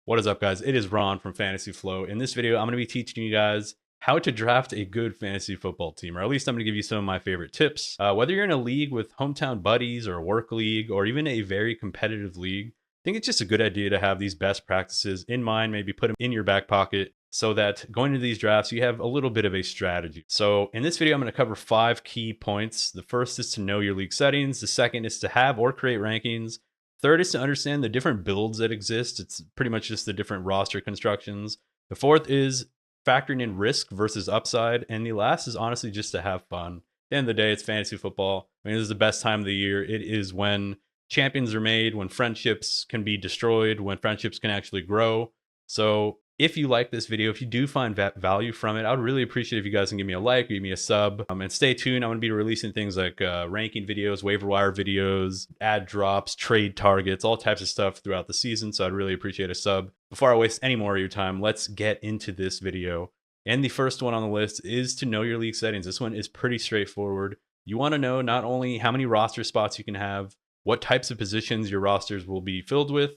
What is up, guys? It is Ron from Fantasy Flow. In this video, I'm going to be teaching you guys how to draft a good fantasy football team, or at least I'm going to give you some of my favorite tips. Whether you're in a league with hometown buddies or a work league or even a very competitive league, I think it's just a good idea to have these best practices in mind, maybe put them in your back pocket so that going into these drafts, you have a little bit of a strategy. So in this video, I'm going to cover 5 key points. The first is to know your league settings. The second is to have or create rankings. Third is to understand the different builds that exist. It's pretty much just the different roster constructions. The fourth is factoring in risk versus upside. And the last is honestly just to have fun. At the end of the day, it's fantasy football. I mean, this is the best time of the year. It is when champions are made, when friendships can be destroyed, when friendships can actually grow. So if you like this video, if you do find value from it, I would really appreciate if you guys can give me a like, give me a sub, and stay tuned. I'm going to be releasing things like ranking videos, waiver wire videos, ad drops, trade targets, all types of stuff throughout the season. So I'd really appreciate a sub. Before I waste any more of your time, let's get into this video. And the first one on the list is to know your league settings. This one is pretty straightforward. You want to know not only how many roster spots you can have, what types of positions your rosters will be filled with,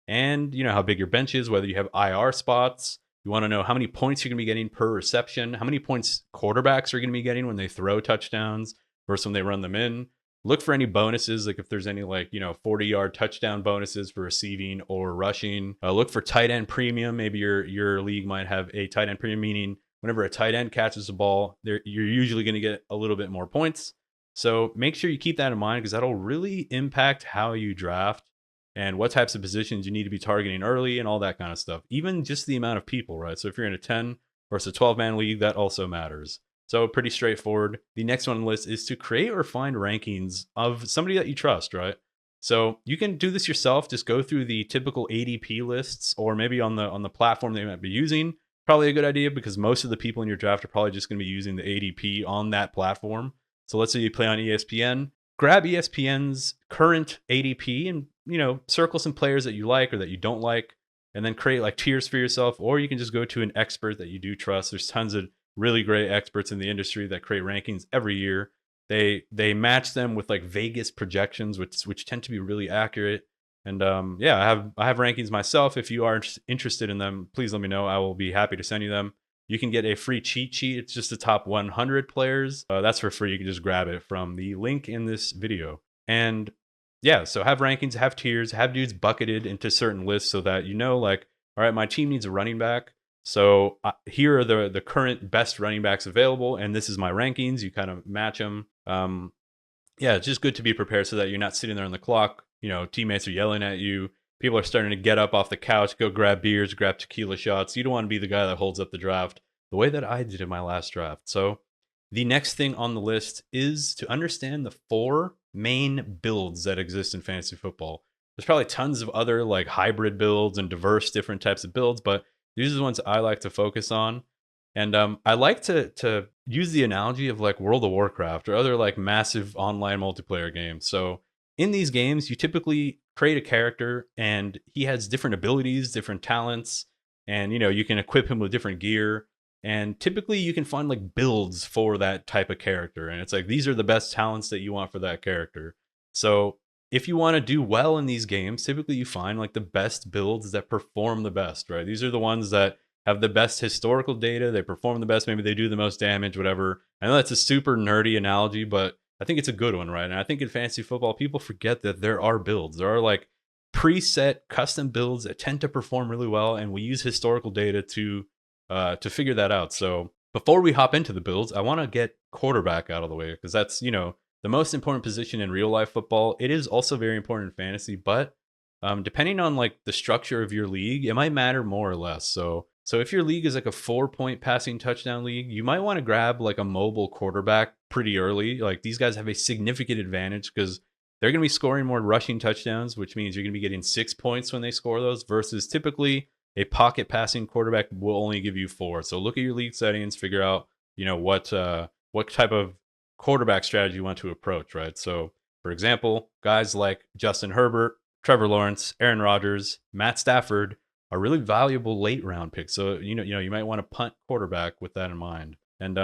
and you know how big your bench is, whether you have IR spots. You want to know how many points you're going to be getting per reception, how many points quarterbacks are going to be getting when they throw touchdowns versus when they run them in. Look for any bonuses, like if there's any 40-yard touchdown bonuses for receiving or rushing. Look for tight end premium. Maybe your league might have a tight end premium, meaning whenever a tight end catches the ball, you're usually going to get a little bit more points. So make sure you keep that in mind because that'll really impact how you draft and what types of positions you need to be targeting early and all that kind of stuff. Even just the amount of people, right? So if you're in a 10 versus a 12-man league, that also matters. So pretty straightforward. The next one on the list is to create or find rankings of somebody that you trust, right? So you can do this yourself. Just go through the typical ADP lists, or maybe on the platform they might be using. Probably a good idea because most of the people in your draft are probably just going to be using the ADP on that platform. So let's say you play on ESPN. Grab ESPN's current ADP and circle some players that you like or that you don't like, and then create like tiers for yourself. Or you can just go to an expert that you do trust. There's tons of really great experts in the industry that create rankings every year. They match them with like Vegas projections, which tend to be really accurate. And yeah, I have rankings myself. If you are interested in them, please let me know. I will be happy to send you them. You can get a free cheat sheet. It's just the top 100 players. That's for free. You can just grab it from the link in this video. And yeah, so have rankings, have tiers, have dudes bucketed into certain lists so that like, all right, my team needs a running back. So here are the current best running backs available, and this is my rankings. You kind of match them. Yeah, it's just good to be prepared so that you're not sitting there on the clock. Teammates are yelling at you. People are starting to get up off the couch, go grab beers, grab tequila shots. You don't want to be the guy that holds up the draft the way that I did in my last draft. So the next thing on the list is to understand the 4 main builds that exist in fantasy football. There's probably tons of other like hybrid builds and diverse different types of builds, but these are the ones I like to focus on. And I like to use the analogy of like World of Warcraft or other like massive online multiplayer games. So in these games, you typically create a character and he has different abilities, different talents, and you can equip him with different gear. And typically you can find like builds for that type of character. And it's like, these are the best talents that you want for that character. So if you want to do well in these games, typically you find like the best builds that perform the best, right? These are the ones that have the best historical data. They perform the best. Maybe they do the most damage, whatever. I know that's a super nerdy analogy, but I think it's a good one, right? And I think in fantasy football, people forget that there are builds. There are like preset custom builds that tend to perform really well. And we use historical data to figure that out. So before we hop into the builds, I want to get quarterback out of the way because that's, the most important position in real life football. It is also very important in fantasy, but depending on like the structure of your league, it might matter more or less. So if your league is like a 4-point passing touchdown league, you might want to grab like a mobile quarterback pretty early. Like these guys have a significant advantage because they're going to be scoring more rushing touchdowns, which means you're going to be getting 6 points when they score those versus typically a pocket passing quarterback will only give you 4. So look at your league settings, figure out, what type of quarterback strategy you want to approach, right? So for example, guys like Justin Herbert, Trevor Lawrence, Aaron Rodgers, Matt Stafford are really valuable late round picks. So, you might want to punt quarterback with that in mind. And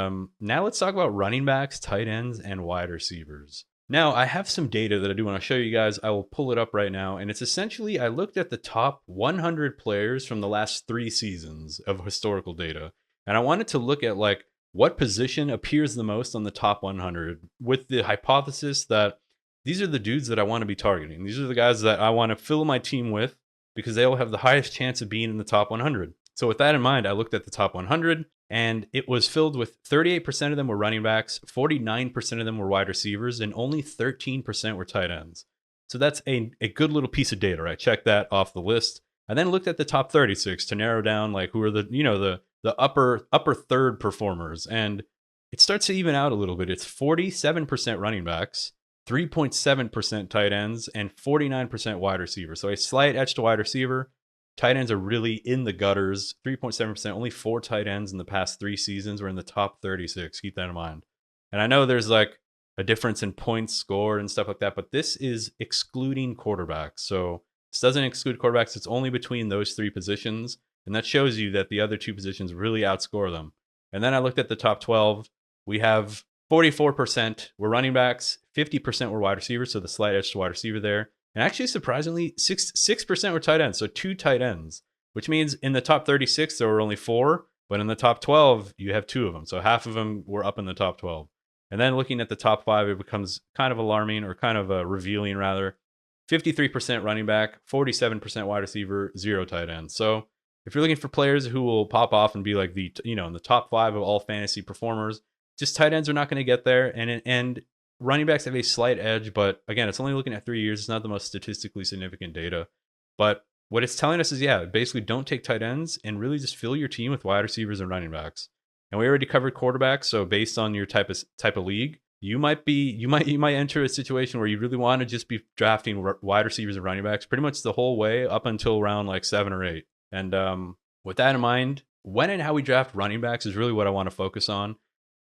now let's talk about running backs, tight ends, and wide receivers. Now, I have some data that I do want to show you guys. I will pull it up right now. And it's essentially, I looked at the top 100 players from the last 3 seasons of historical data. And I wanted to look at like what position appears the most on the top 100 with the hypothesis that these are the dudes that I want to be targeting. These are the guys that I want to fill my team with because they will have the highest chance of being in the top 100. So with that in mind, I looked at the top 100 and it was filled with 38% of them were running backs, 49% of them were wide receivers, and only 13% were tight ends. So that's a good little piece of data, right? Check that off the list. I then looked at the top 36 to narrow down like who are the upper third performers, and it starts to even out a little bit. It's 47% running backs, 3.7% tight ends, and 49% wide receivers. So a slight edge to wide receiver. Tight ends are really in the gutters. 3.7%, only 4 tight ends in the past 3 seasons were in the top 36. Keep that in mind. And I know there's like a difference in points scored and stuff like that, but this is excluding quarterbacks. So this doesn't exclude quarterbacks. It's only between those 3 positions. And that shows you that the other 2 positions really outscore them. And then I looked at the top 12. We have 44% were running backs, 50% were wide receivers. So the slight edge to wide receiver there. And actually, surprisingly, 6% were tight ends. So 2 tight ends, which means in the top 36, there were only 4. But in the top 12, you have 2 of them. So half of them were up in the top 12. And then looking at the top 5, it becomes kind of alarming, or kind of revealing rather. 53% running back, 47% wide receiver, 0 tight ends. So if you're looking for players who will pop off and be like in the top 5 of all fantasy performers, just tight ends are not going to get there. And running backs have a slight edge, but again, it's only looking at 3 years. It's not the most statistically significant data. But what it's telling us is, basically don't take tight ends and really just fill your team with wide receivers and running backs. And we already covered quarterbacks, so based on your type of league, you might enter a situation where you really want to just be drafting wide receivers and running backs pretty much the whole way up until round like 7 or 8. And with that in mind, when and how we draft running backs is really what I want to focus on.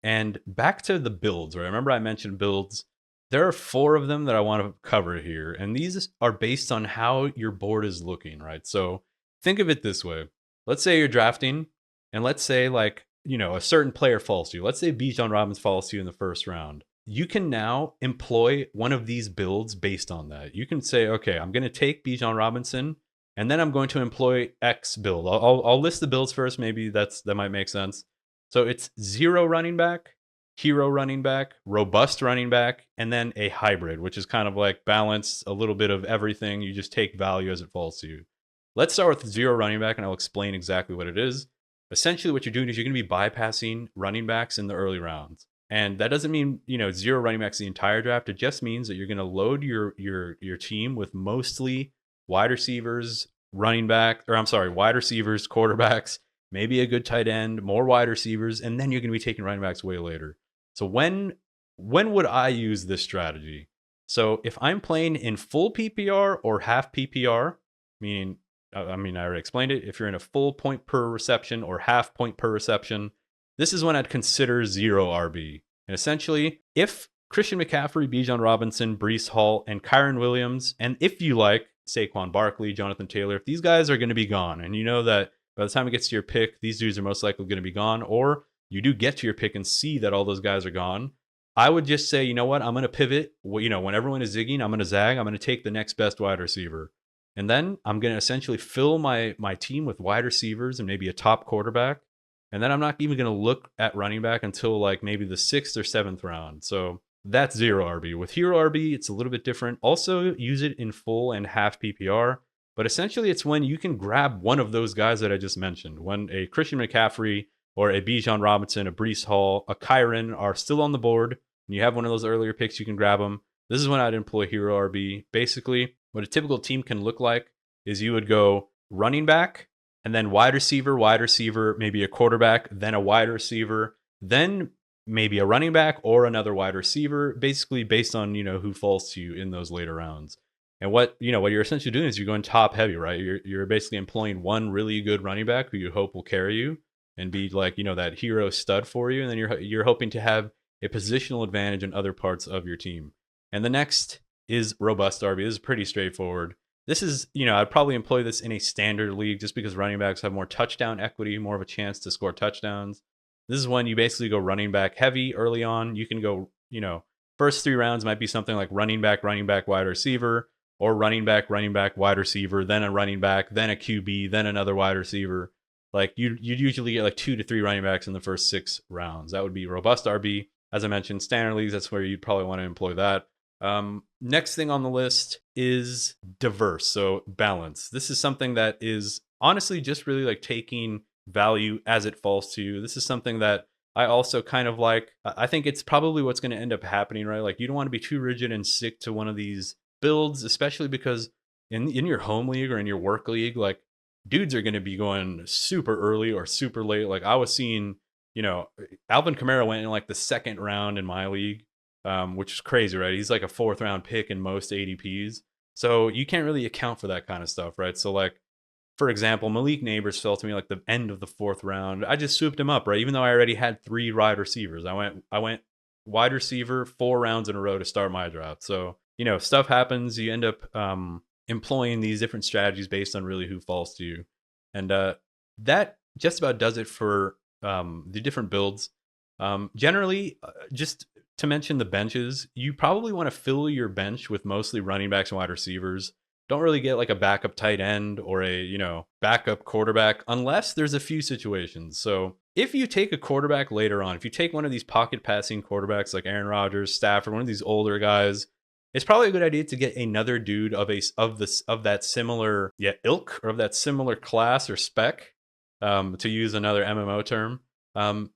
And back to the builds, right? Remember I mentioned builds. There are 4 of them that I want to cover here. And these are based on how your board is looking, right? So think of it this way. Let's say you're drafting, and let's say like, a certain player falls to you. Let's say Bijan Robinson falls to you in the first round. You can now employ one of these builds based on that. You can say, okay, I'm going to take Bijan Robinson, and then I'm going to employ X build. I'll list the builds first. Maybe that might make sense. So it's 0 running back, hero running back, robust running back, and then a hybrid, which is kind of like balance, a little bit of everything. You just take value as it falls to you. Let's start with 0 running back, and I'll explain exactly what it is. Essentially, what you're doing is you're going to be bypassing running backs in the early rounds. And that doesn't mean, 0 running backs the entire draft. It just means that you're going to load your team with mostly wide receivers, wide receivers, quarterbacks, maybe a good tight end, more wide receivers, and then you're going to be taking running backs way later. So when would I use this strategy? So if I'm playing in full PPR or half PPR, meaning, I already explained it. If you're in a full point per reception or half point per reception, this is when I'd consider 0 RB. And essentially, if Christian McCaffrey, Bijan Robinson, Breece Hall, and Kyron Williams, and if you like Saquon Barkley, Jonathan Taylor, if these guys are going to be gone, and you know that by the time it gets to your pick, these dudes are most likely going to be gone, or you do get to your pick and see that all those guys are gone, I would just say, you know what, I'm going to pivot. When everyone is zigging, I'm going to zag. I'm going to take the next best wide receiver. And then I'm going to essentially fill my team with wide receivers and maybe a top quarterback. And then I'm not even going to look at running back until like maybe the 6th or 7th round. So that's 0 RB. With hero RB, it's a little bit different. Also use it in full and half PPR. But essentially, it's when you can grab one of those guys that I just mentioned. When a Christian McCaffrey or a Bijan Robinson, a Breece Hall, a Kyron are still on the board, and you have one of those earlier picks, you can grab them. This is when I'd employ hero RB. Basically, what a typical team can look like is you would go running back, and then wide receiver, maybe a quarterback, then a wide receiver, then maybe a running back or another wide receiver, basically based on, who falls to you in those later rounds. And what you're essentially doing is you're going top heavy, right? You're basically employing one really good running back who you hope will carry you and be like, that hero stud for you. And then you're hoping to have a positional advantage in other parts of your team. And the next is robust RB. This is pretty straightforward. This is, I'd probably employ this in a standard league just because running backs have more touchdown equity, more of a chance to score touchdowns. This is when you basically go running back heavy early on. You can go, First 3 rounds might be something like running back, wide receiver, or running back, wide receiver, then a running back, then a QB, then another wide receiver. Like you'd usually get like 2 to 3 running backs in the first 6 rounds. That would be robust RB. As I mentioned, standard leagues, that's where you'd probably want to employ that. Next thing on the list is diverse, so balance. This is something that is honestly just really like taking value as it falls to you. This is something that I also kind of like. I think it's probably what's going to end up happening, right? Like you don't want to be too rigid and stick to one of these builds, especially because in your home league or in your work league, like dudes are going to be going super early or super late. Like I was seeing, Alvin Kamara went in like the 2nd round in my league, which is crazy, right? He's like a 4th round pick in most ADPs. So you can't really account for that kind of stuff, right? So like, for example, Malik Neighbors fell to me like the end of the 4th round. I just swooped him up, right? Even though I already had 3 wide receivers. I went wide receiver 4 rounds in a row to start my draft. So, stuff happens. You end up employing these different strategies based on really who falls to you. And that just about does it for the different builds. Generally, just to mention the benches, you probably want to fill your bench with mostly running backs and wide receivers. Don't really get like a backup tight end or a, backup quarterback unless there's a few situations. So if you take a quarterback later on, if you take one of these pocket passing quarterbacks like Aaron Rodgers, Stafford, one of these older guys, it's probably a good idea to get another dude of that similar ilk or of that similar class or spec, to use another MMO term.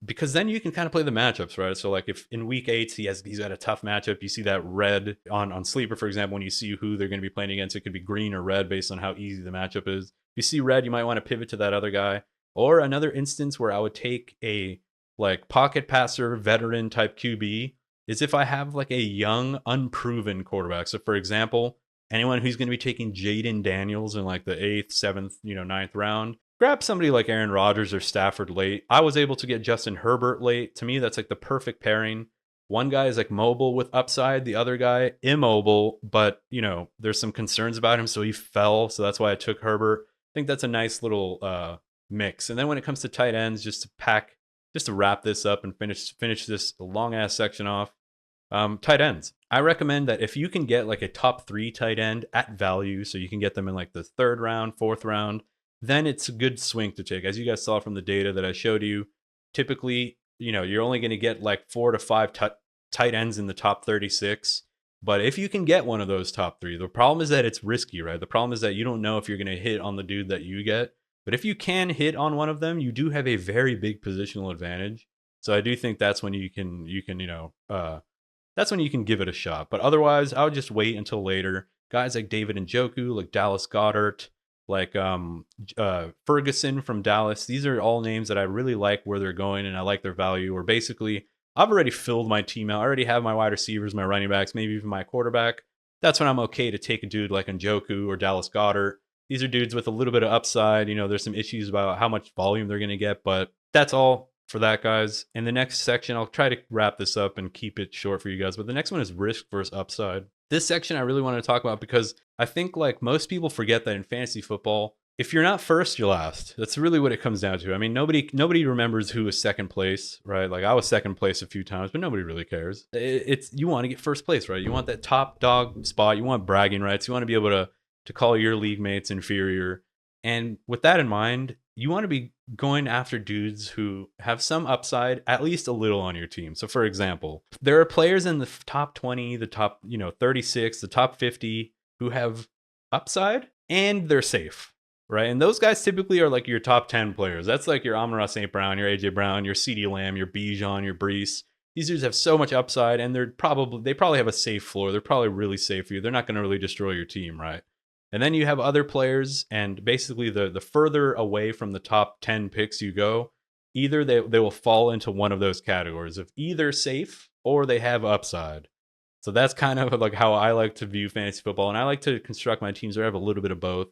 Because then you can kind of play the matchups, right? So like if in week 8 he's got a tough matchup, you see that red on Sleeper, for example, when you see who they're going to be playing against, it could be green or red based on how easy the matchup is. If you see red, you might want to pivot to that other guy. Or another instance where I would take a like pocket passer, veteran type QB is if I have like a young, unproven quarterback. So for example, anyone who's going to be taking Jaden Daniels in like the 8th, 7th, 9th round, grab somebody like Aaron Rodgers or Stafford late. I was able to get Justin Herbert late. To me, that's like the perfect pairing. One guy is like mobile with upside, the other guy immobile, but there's some concerns about him, so he fell. So that's why I took Herbert. I think that's a nice little mix. And then when it comes to tight ends, just to wrap this up and finish this long ass section off, tight ends. I recommend that if you can get like a top 3 tight end at value, so you can get them in like the 3rd round, 4th round, then it's a good swing to take. As you guys saw from the data that I showed you, typically, you're only going to get like 4 to 5 tight ends in the top 36. But if you can get one of those top 3, the problem is that it's risky, right? The problem is that you don't know if you're going to hit on the dude that you get. But if you can hit on one of them, you do have a very big positional advantage. So I do think that's when you can that's when you can give it a shot. But otherwise, I would just wait until later. Guys like David Njoku, like Dallas Goedert, like Ferguson from Dallas. These are all names that I really like where they're going, and I like their value. Or basically, I've already filled my team out. I already have my wide receivers, my running backs, maybe even my quarterback. That's when I'm okay to take a dude like Njoku or Dallas Goedert. These are dudes with a little bit of upside. There's some issues about how much volume they're going to get, but that's all for that, guys. In the next section, I'll try to wrap this up and keep it short for you guys, but the next one is risk versus upside. This section I really want to talk about because I think like most people forget that in fantasy football, if you're not first, you're last. That's really what it comes down to. I mean, nobody remembers who was second place, right? Like I was second place a few times, but nobody really cares. It's you want to get first place, right? You want that top dog spot. You want bragging rights. You want to be able to call your league mates inferior. And with that in mind, you want to be going after dudes who have some upside, at least a little on your team. So for example, there are players in the top 20, the top, 36, the top 50 who have upside and they're safe, right? And those guys typically are like your top 10 players. That's like your Amon-Ra St. Brown, your AJ Brown, your CeeDee Lamb, your Bijan, your Brees. These dudes have so much upside and they probably have a safe floor. They're probably really safe for you. They're not going to really destroy your team, right? And then you have other players, and basically the further away from the top 10 picks you go, either they will fall into one of those categories of either safe or they have upside. So that's kind of like how I like to view fantasy football, and I like to construct my teams where I have a little bit of both.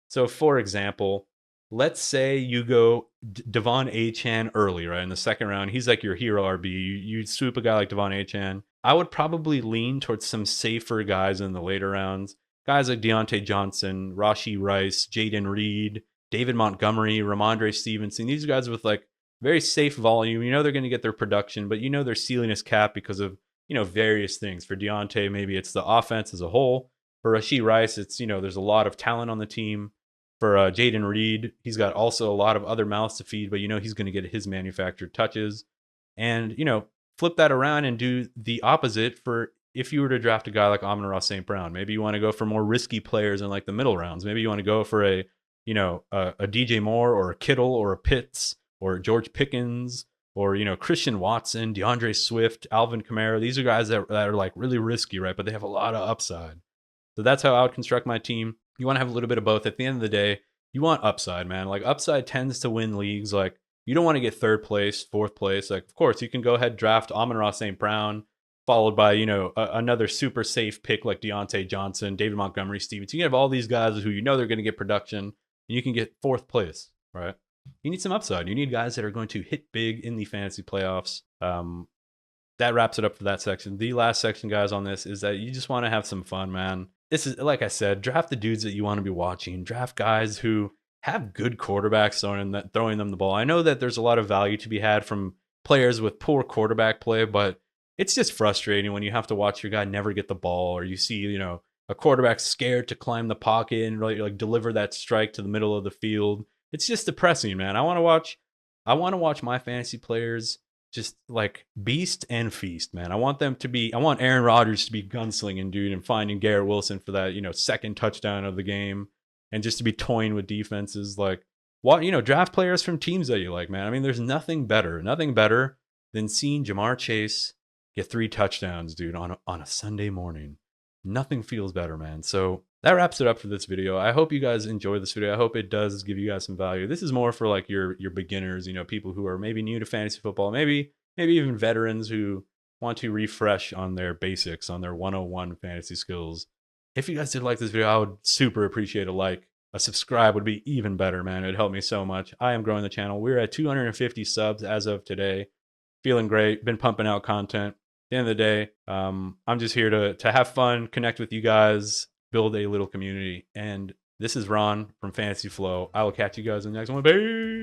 So for example, let's say you go Devon Achane early, right? In the 2nd round, he's like your hero RB. You swoop a guy like Devon Achane. I would probably lean towards some safer guys in the later rounds. Guys like Deontay Johnson, Rashee Rice, Jaden Reed, David Montgomery, Ramondre Stevenson. These are guys with like very safe volume. They're going to get their production, but their ceiling is capped because of various things. For Deontay, maybe it's the offense as a whole. For Rashee Rice, it's, there's a lot of talent on the team. For Jaden Reed, he's got also a lot of other mouths to feed, but he's going to get his manufactured touches. And, flip that around and do the opposite for if you were to draft a guy like Amon-Ra St. Brown. Maybe you want to go for more risky players in like the middle rounds. Maybe you want to go for a DJ Moore or a Kittle or a Pitts or George Pickens or, Christian Watson, DeAndre Swift, Alvin Kamara. These are guys that are like really risky, right? But they have a lot of upside. So that's how I would construct my team. You want to have a little bit of both. At the end of the day, you want upside, man. Like upside tends to win leagues. Like you don't want to get third place, fourth place. Like, of course, you can go ahead draft Amon-Ra St. Brown, followed by, another super safe pick like Deontay Johnson, David Montgomery, Stevens. You can have all these guys who they're going to get production, and you can get fourth place, right? You need some upside. You need guys that are going to hit big in the fantasy playoffs. That wraps it up for that section. The last section, guys, on this is that you just want to have some fun, man. This is, like I said, draft the dudes that you want to be watching. Draft guys who have good quarterbacks throwing them the ball. I know that there's a lot of value to be had from players with poor quarterback play, but it's just frustrating when you have to watch your guy never get the ball, or you see, a quarterback scared to climb the pocket and really like deliver that strike to the middle of the field. It's just depressing, man. I want to watch my fantasy players just like beast and feast, man. I want Aaron Rodgers to be gunslinging, dude, and finding Garrett Wilson for that, second touchdown of the game, and just to be toying with defenses. Like, draft players from teams that you like, man. I mean, there's nothing better than seeing Jamar Chase get 3 touchdowns, dude, on a Sunday morning. Nothing feels better, man. So that wraps it up for this video. I hope you guys enjoy this video. I hope it does give you guys some value. This is more for like your beginners, people who are maybe new to fantasy football, maybe even veterans who want to refresh on their basics, on their 101 fantasy skills. If you guys did like this video, I would super appreciate a like. A subscribe would be even better, man. It would help me so much. I am growing the channel. We're at 250 subs as of today. Feeling great. Been pumping out content. At the end of the day, I'm just here to have fun, connect with you guys, build a little community. And this is Ron from Fantasy Flow. I will catch you guys in the next one. Bye.